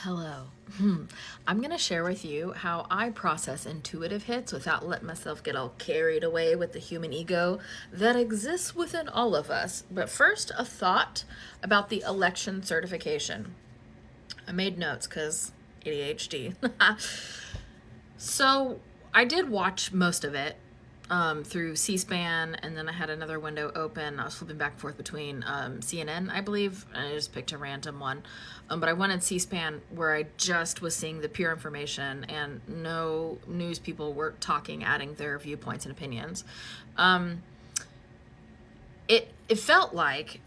Hello. I'm going to share with you how I process intuitive hits without letting myself get all carried away with the human ego that exists within all of us. But first, a thought about the election certification. I made notes because ADHD. So I did watch most of it through C-SPAN, and then I had another window open. I was flipping back and forth between CNN, I believe, and I just picked a random one. But I wanted C-SPAN where I just was seeing the pure information and no news people were talking, adding their viewpoints and opinions. It felt like,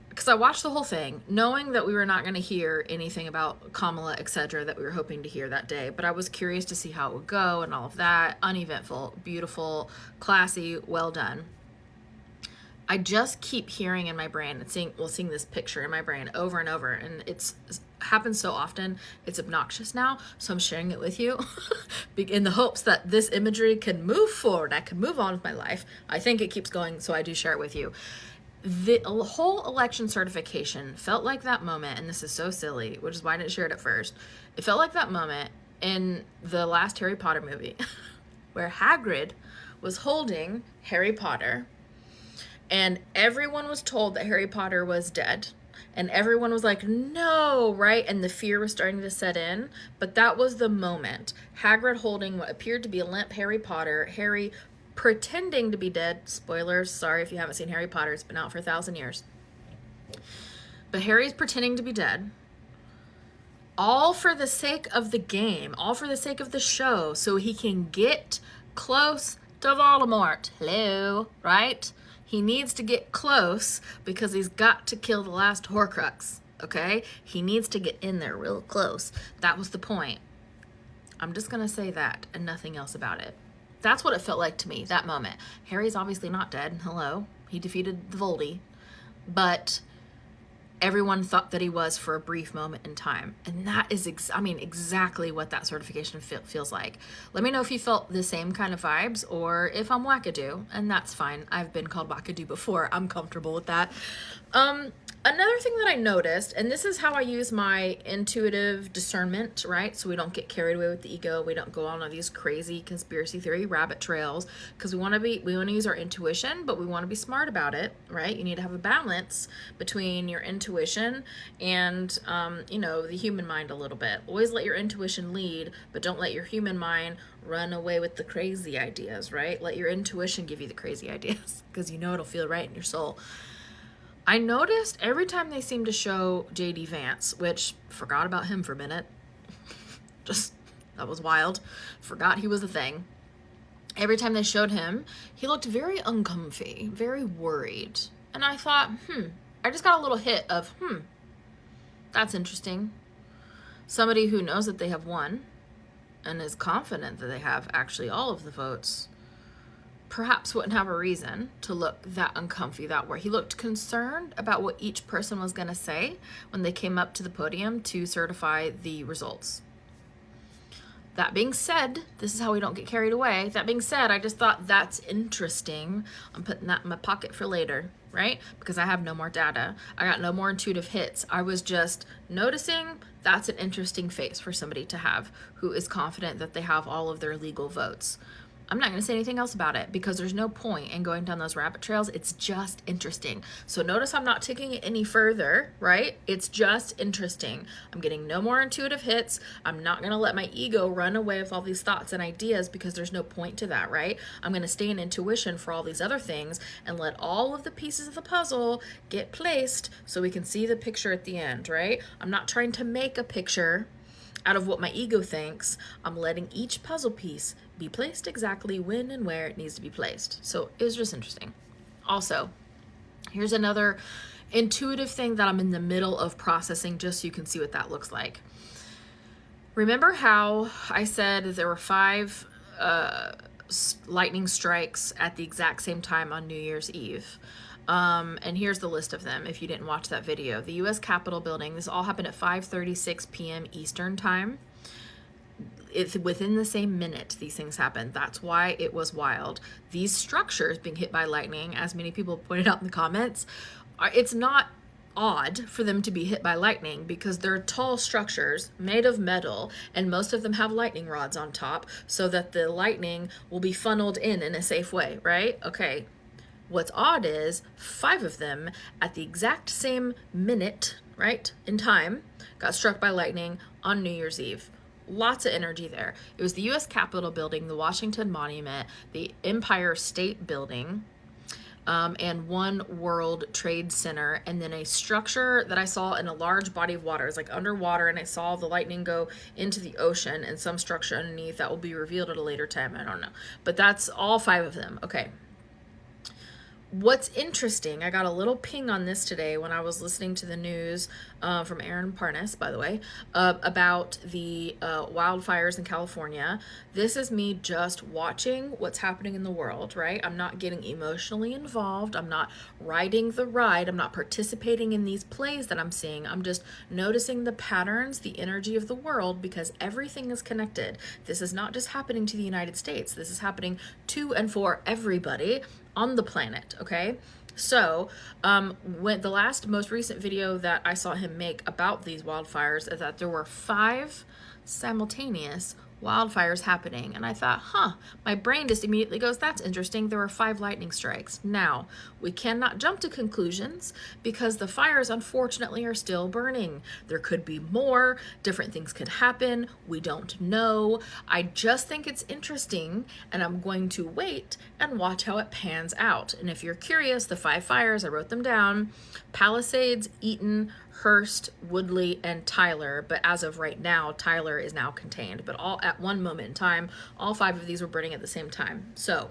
because I watched the whole thing, knowing that we were not going to hear anything about Kamala, etc., that we were hoping to hear that day. But I was curious to see how it would go and all of that. Uneventful, beautiful, classy, well done. I just keep hearing in my brain and seeing this picture in my brain over and over, and it's happens so often, it's obnoxious now, so I'm sharing it with you in the hopes that this imagery can move forward. I can move on with my life. I think it keeps going, so I do share it with you. The whole election certification felt like that moment, and this is so silly, which is why I didn't share it at first. It felt like that moment in the last Harry Potter movie where Hagrid was holding Harry Potter, and everyone was told that Harry Potter was dead. And everyone was like, no, right? And the fear was starting to set in. But that was the moment. Hagrid holding what appeared to be a limp Harry Potter, Harry pretending to be dead. Spoilers, sorry if you haven't seen Harry Potter, it's been out for 1,000 years. But Harry's pretending to be dead. All for the sake of the game, all for the sake of the show, so he can get close to Voldemort. Hello, right? He needs to get close because he's got to kill the last Horcrux, okay? He needs to get in there real close. That was the point. I'm just going to say that and nothing else about it. That's what it felt like to me, that moment. Harry's obviously not dead. Hello. He defeated the Voldy. But everyone thought that he was for a brief moment in time. And that is, exactly what that certification feels like. Let me know if you felt the same kind of vibes or if I'm wackadoo, and that's fine. I've been called wackadoo before. I'm comfortable with that. Another thing that I noticed, and this is how I use my intuitive discernment, right? So we don't get carried away with the ego. We don't go on all these crazy conspiracy theory rabbit trails, because we want to use our intuition, but we want to be smart about it, right? You need to have a balance between your intuition and, the human mind a little bit. Always let your intuition lead, but don't let your human mind run away with the crazy ideas, right? Let your intuition give you the crazy ideas, because it'll feel right in your soul. I noticed every time they seemed to show JD Vance, which forgot about him for a minute. That was wild. Forgot he was a thing. Every time they showed him, he looked very uncomfy, very worried. And I thought, I just got a little hit of, that's interesting. Somebody who knows that they have won and is confident that they have actually all of the votes perhaps wouldn't have a reason to look that uncomfy, that way. He looked concerned about what each person was going to say when they came up to the podium to certify the results. That being said, this is how we don't get carried away. That being said, I just thought that's interesting. I'm putting that in my pocket for later, right? Because I have no more data. I got no more intuitive hits. I was just noticing that's an interesting face for somebody to have who is confident that they have all of their legal votes. I'm not going to say anything else about it because there's no point in going down those rabbit trails. It's just interesting. So notice I'm not taking it any further, right? It's just interesting. I'm getting no more intuitive hits. I'm not going to let my ego run away with all these thoughts and ideas because there's no point to that, right? I'm going to stay in intuition for all these other things and let all of the pieces of the puzzle get placed so we can see the picture at the end, right? I'm not trying to make a picture out of what my ego thinks. I'm letting each puzzle piece be placed exactly when and where it needs to be placed. So it was just interesting. Also, here's another intuitive thing that I'm in the middle of processing, just so you can see what that looks like. Remember how I said there were 5 lightning strikes at the exact same time on New Year's Eve? And here's the list of them if you didn't watch that video. The U.S. Capitol building, this all happened at 5:36 p.m. Eastern time. It's within the same minute these things happened. That's why it was wild. These structures being hit by lightning, as many people pointed out in the comments, it's not odd for them to be hit by lightning because they're tall structures made of metal, and most of them have lightning rods on top so that the lightning will be funneled in a safe way, right? Okay. What's odd is 5 of them at the exact same minute, right, in time, got struck by lightning on New Year's Eve. Lots of energy there. It was the U.S. Capitol building, the Washington Monument, the Empire State Building, and One World Trade Center, and then a structure that I saw in a large body of water. It's like underwater, and I saw the lightning go into the ocean, and some structure underneath that will be revealed at a later time. I don't know. But that's all 5 of them. Okay. What's interesting, I got a little ping on this today when I was listening to the news from Aaron Parnas, by the way, about the wildfires in California. This is me just watching what's happening in the world, right? I'm not getting emotionally involved. I'm not riding the ride. I'm not participating in these plays that I'm seeing. I'm just noticing the patterns, the energy of the world, because everything is connected. This is not just happening to the United States. This is happening to and for everybody on the planet, okay? So, when the most recent video that I saw him make about these wildfires is that there were 5 simultaneous wildfires happening. And I thought, my brain just immediately goes, that's interesting. There were 5 lightning strikes. Now, we cannot jump to conclusions because the fires, unfortunately, are still burning. There could be more. Different things could happen. We don't know. I just think it's interesting, and I'm going to wait and watch how it pans out. And if you're curious, the 5 fires, I wrote them down: Palisades, Eaton, Hearst, Woodley, and Tyler. But as of right now, Tyler is now contained. But all at one moment in time, all 5 of these were burning at the same time. So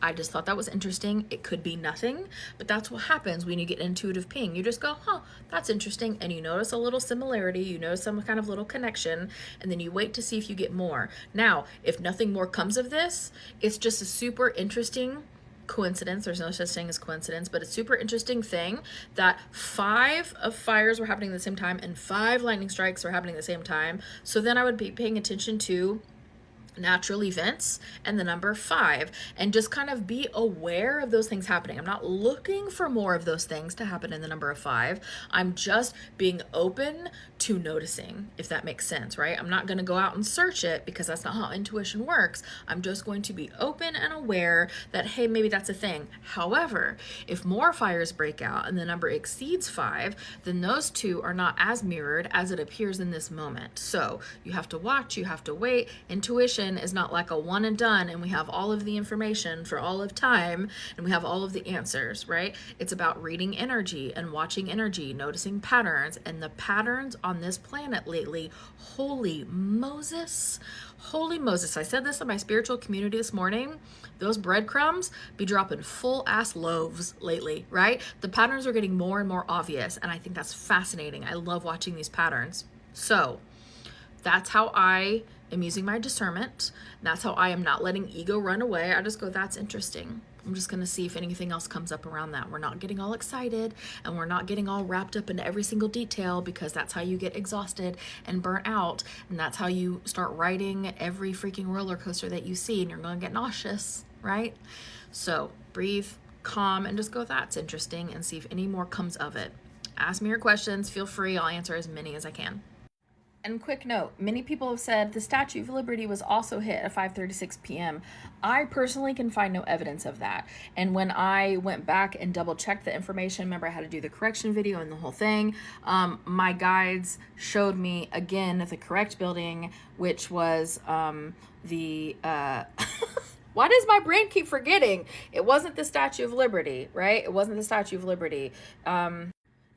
I just thought that was interesting. It could be nothing, but that's what happens when you get intuitive ping. You just go, that's interesting. And you notice a little similarity, you notice some kind of little connection, and then you wait to see if you get more. Now, if nothing more comes of this, it's just a super interesting coincidence. There's no such thing as coincidence, but a super interesting thing that 5 of fires were happening at the same time and 5 lightning strikes were happening at the same time. So then I would be paying attention to natural events and the number 5 and just kind of be aware of those things happening. I'm not looking for more of those things to happen in the number of 5. I'm just being open to noticing, if that makes sense, right? I'm not going to go out and search it because that's not how intuition works. I'm just going to be open and aware that, hey, maybe that's a thing. However, if more fires break out and the number exceeds 5, then those 2 are not as mirrored as it appears in this moment. So you have to watch, you have to wait. Intuition is not like a one and done and we have all of the information for all of time and we have all of the answers, right? It's about reading energy and watching energy, noticing patterns, and the patterns on this planet lately, holy Moses. I said this in my spiritual community this morning. Those breadcrumbs be dropping full ass loaves lately, right? The patterns are getting more and more obvious, and I think that's fascinating. I love watching these patterns. So that's how I am using my discernment. That's how I am not letting ego run away. I just go, that's interesting. I'm just going to see if anything else comes up around that. We're not getting all excited and we're not getting all wrapped up into every single detail, because that's how you get exhausted and burnt out. And that's how you start riding every freaking roller coaster that you see, and you're going to get nauseous, right? So breathe, calm, and just go, that's interesting, and see if any more comes of it. Ask me your questions. Feel free. I'll answer as many as I can. And quick note, many people have said the Statue of Liberty was also hit at 5:36 p.m. I personally can find no evidence of that. And when I went back and double checked the information, remember I had to do the correction video and the whole thing, my guides showed me again the correct building, which was the... Why does my brain keep forgetting? It wasn't the Statue of Liberty, right? It wasn't the Statue of Liberty.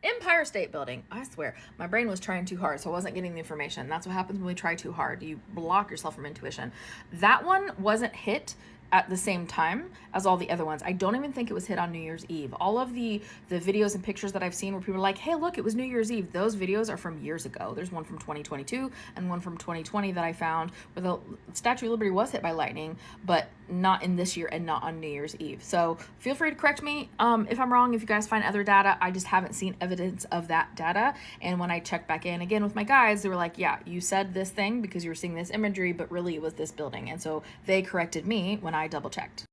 Empire State Building. I swear, my brain was trying too hard, so I wasn't getting the information. That's what happens when we try too hard. You block yourself from intuition. That one wasn't hit at the same time as all the other ones. I don't even think it was hit on New Year's Eve. All of the videos and pictures that I've seen where people are like, hey, look, it was New Year's Eve. Those videos are from years ago. There's one from 2022 and one from 2020 that I found where the Statue of Liberty was hit by lightning, but not in this year and not on New Year's Eve. So feel free to correct me if I'm wrong. If you guys find other data, I just haven't seen evidence of that data. And when I checked back in again with my guides, they were like, yeah, you said this thing because you were seeing this imagery, but really it was this building. And so they corrected me when I double checked.